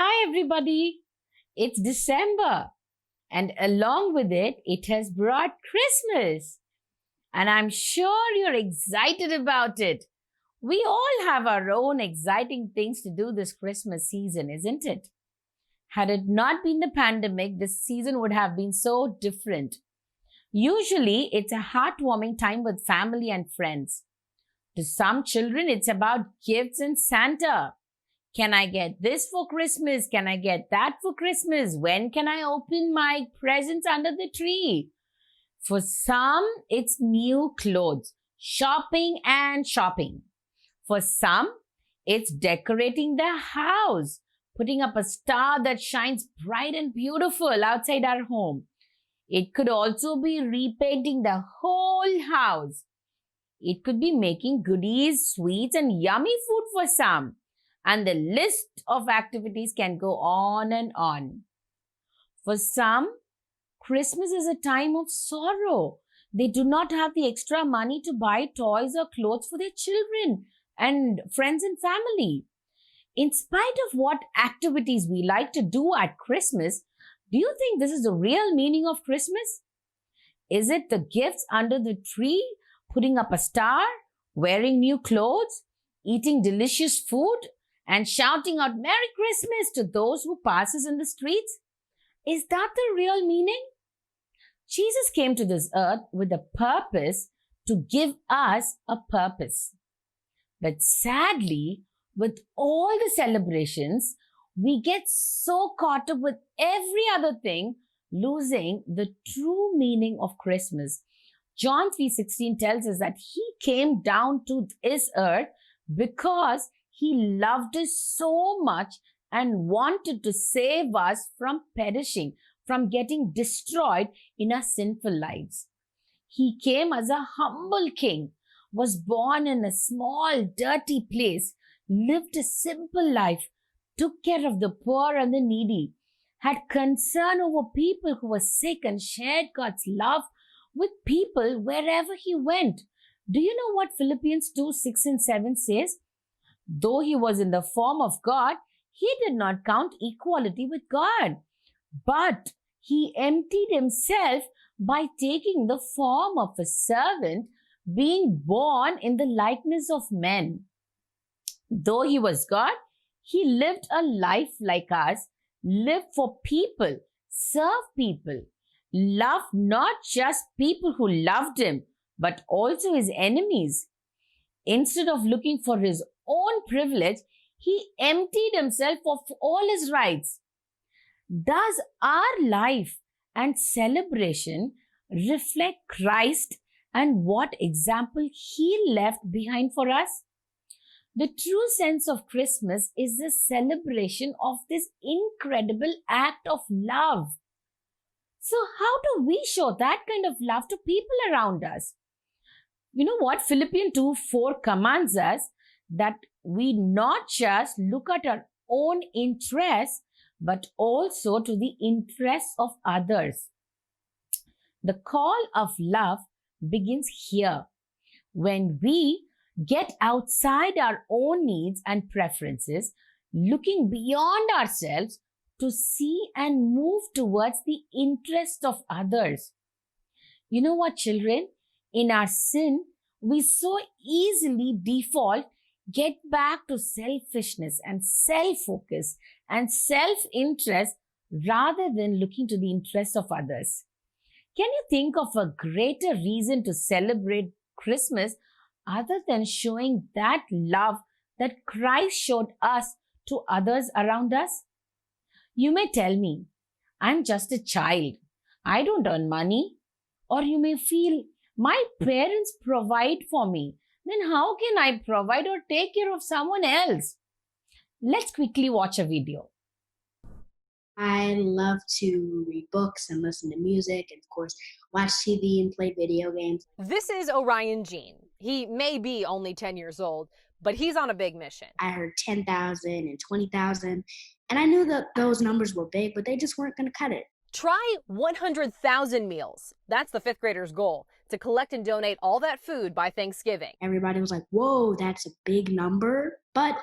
Hi, everybody. It's December, and along with it, it has brought Christmas. And I'm sure you're excited about it. We all have our own exciting things to do this Christmas season, isn't it? Had it not been the pandemic, this season would have been so different. Usually, it's a heartwarming time with family and friends. To some children, it's about gifts and Santa. Can I get this for Christmas? Can I get that for Christmas? When can I open my presents under the tree? For some, it's new clothes, shopping and shopping. For some, it's decorating the house, putting up a star that shines bright and beautiful outside our home. It could also be repainting the whole house. It could be making goodies, sweets, and yummy food for some. And the list of activities can go on and on. For some, Christmas is a time of sorrow. They do not have the extra money to buy toys or clothes for their children and friends and family. In spite of what activities we like to do at Christmas, do you think this is the real meaning of Christmas? Is it the gifts under the tree, putting up a star, wearing new clothes, eating delicious food, and shouting out Merry Christmas to those who pass us in the streets? Is that the real meaning? Jesus came to this earth with a purpose to give us a purpose. But sadly, with all the celebrations, we get so caught up with every other thing, losing the true meaning of Christmas. John 3:16 tells us that he came down to this earth because he loved us so much and wanted to save us from perishing, from getting destroyed in our sinful lives. He came as a humble king, was born in a small, dirty place, lived a simple life, took care of the poor and the needy, had concern over people who were sick, and shared God's love with people wherever he went. Do you know what Philippians 2:6 and 7 says? Though he was in the form of God, he did not count equality with God, but he emptied himself by taking the form of a servant, being born in the likeness of men. Though he was God, he lived a life like us, lived for people, served people, loved not just people who loved him, but also his enemies. Instead of looking for his own privilege, he emptied himself of all his rights. Does our life and celebration reflect Christ and what example he left behind for us? The true sense of Christmas is the celebration of this incredible act of love. So, how do we show that kind of love to people around us? You know what? Philippians 2:4 commands us that we not just look at our own interests, but also to the interests of others. The call of love begins here when we get outside our own needs and preferences, looking beyond ourselves to see and move towards the interest of others. You know what, children? In our sin, we so easily default, get back to selfishness and self-focus and self-interest rather than looking to the interests of others. Can you think of a greater reason to celebrate Christmas other than showing that love that Christ showed us to others around us? You may tell me, I'm just a child. I don't earn money. Or you may feel, my parents provide for me. Then how can I provide or take care of someone else? Let's quickly watch a video. I love to read books and listen to music and, of course, watch TV and play video games. This is Orion Jean. He may be only 10 years old, but he's on a big mission. I heard 10,000 and 20,000, and I knew that those numbers were big, but they just weren't going to cut it. Try 100,000 meals. That's the fifth grader's goal, to collect and donate all that food by Thanksgiving. Everybody was like, whoa, that's a big number. But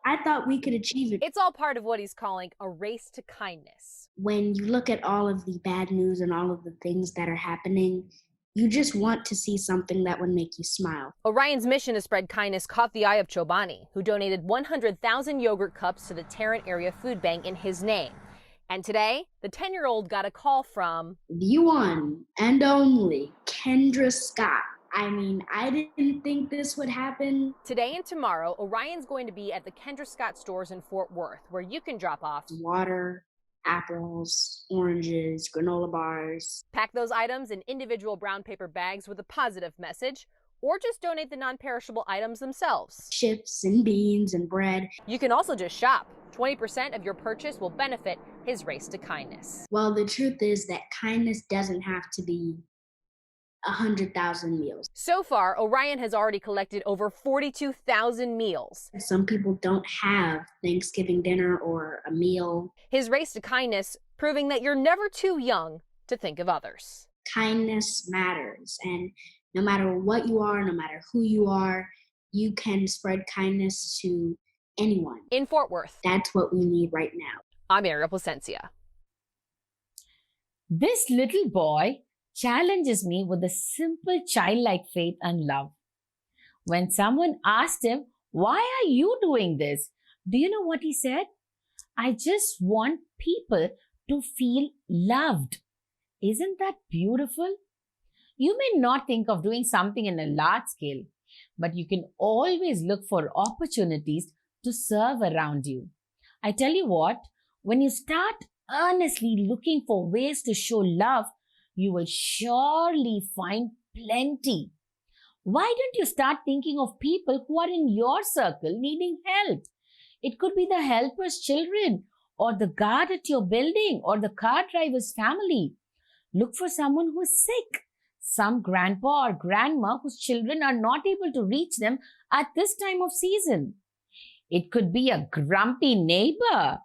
I thought we could achieve it. It's all part of what he's calling a race to kindness. When you look at all of the bad news and all of the things that are happening, you just want to see something that would make you smile. Orion's mission to spread kindness caught the eye of Chobani, who donated 100,000 yogurt cups to the Tarrant Area Food Bank in his name. And today, the 10-year-old got a call from The one and only Kendra Scott. I mean, I didn't think this would happen. Today and tomorrow, Orion's going to be at the Kendra Scott stores in Fort Worth, where you can drop off Water, apples, oranges, granola bars. pack those items in individual brown paper bags with a positive message, or just donate the non-perishable items themselves. Chips and beans and bread. You can also just shop. 20% of your purchase will benefit his race to kindness. Well, the truth is that kindness doesn't have to be 100,000 meals. So far, Orion has already collected over 42,000 meals. Some people don't have Thanksgiving dinner or a meal. His race to kindness, proving that you're never too young to think of others. Kindness matters, and no matter what you are, no matter who you are, you can spread kindness to anyone. In Fort Worth, That's what we need right now. I'm Ariel Placencia. This little boy challenges me with a simple childlike faith and love. When someone asked him, "Why are you doing this?" do you know what he said? "I just want people to feel loved." Isn't that beautiful? You may not think of doing something in a large scale, but you can always look for opportunities to serve around you. I tell you what, when you start earnestly looking for ways to show love, you will surely find plenty. Why don't you start thinking of people who are in your circle needing help? It could be the helper's children, or the guard at your building, or the car driver's family. Look for someone who is sick, some grandpa or grandma whose children are not able to reach them at this time of season. It could be a grumpy neighbor.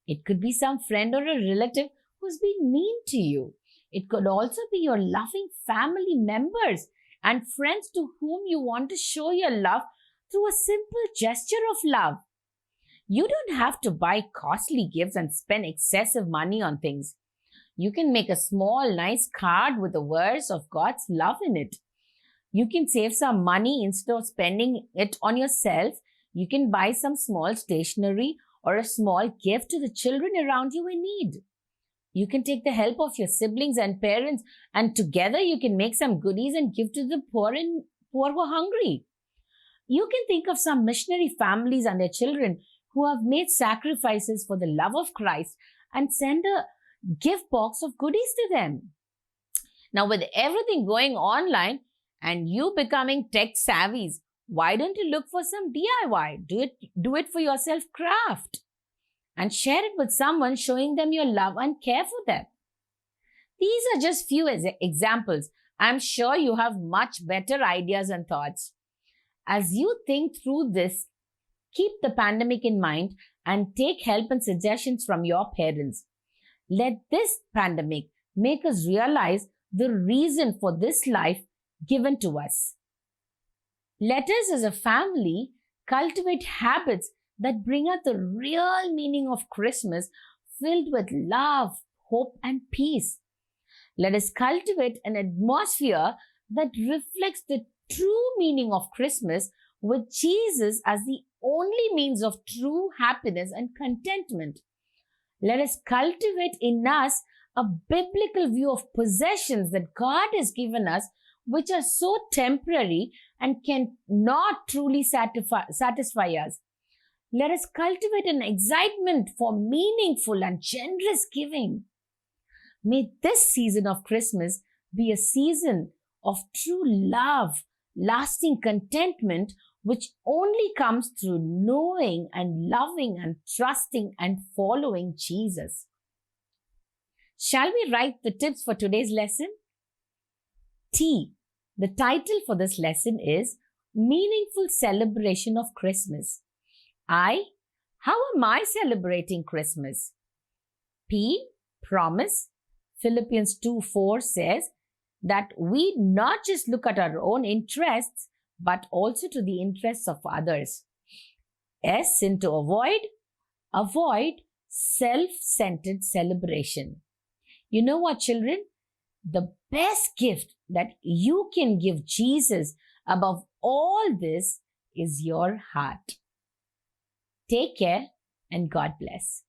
It could be some friend or a relative who's been mean to you. It could also be your loving family members and friends to whom you want to show your love through a simple gesture of love. You don't have to buy costly gifts and spend excessive money on things. You can make a small, nice card with the words of God's love in it. You can save some money instead of spending it on yourself. You can buy some small stationery or a small gift to the children around you in need. You can take the help of your siblings and parents, and together you can make some goodies and give to the poor who are hungry. You can think of some missionary families and their children who have made sacrifices for the love of Christ and send a gift box of goodies to them. Now, with everything going online and you becoming tech savvies, why don't you look for some DIY? Do it for yourself craft and share it with someone, showing them your love and care for them. These are just few examples. I'm sure you have much better ideas and thoughts. As you think through this, keep the pandemic in mind and take help and suggestions from your parents. Let this pandemic make us realize the reason for this life given to us. Let us as a family cultivate habits that bring out the real meaning of Christmas, filled with love, hope, and peace. Let us cultivate an atmosphere that reflects the true meaning of Christmas, with Jesus as the only means of true happiness and contentment. Let us cultivate in us a biblical view of possessions that God has given us, which are so temporary and can not truly satisfy us. Let us cultivate an excitement for meaningful and generous giving. May this season of Christmas be a season of true love, lasting contentment, which only comes through knowing and loving and trusting and following Jesus. Shall we write the tips for today's lesson? T. The title for this lesson is Meaningful Celebration of Christmas. I. How am I celebrating Christmas? P. Promise. Philippians 2:4 says that we not just look at our own interests, but also to the interests of others. S into avoid. Avoid self-centered celebration. You know what, children? The best gift that you can give Jesus above all this is your heart. Take care and God bless.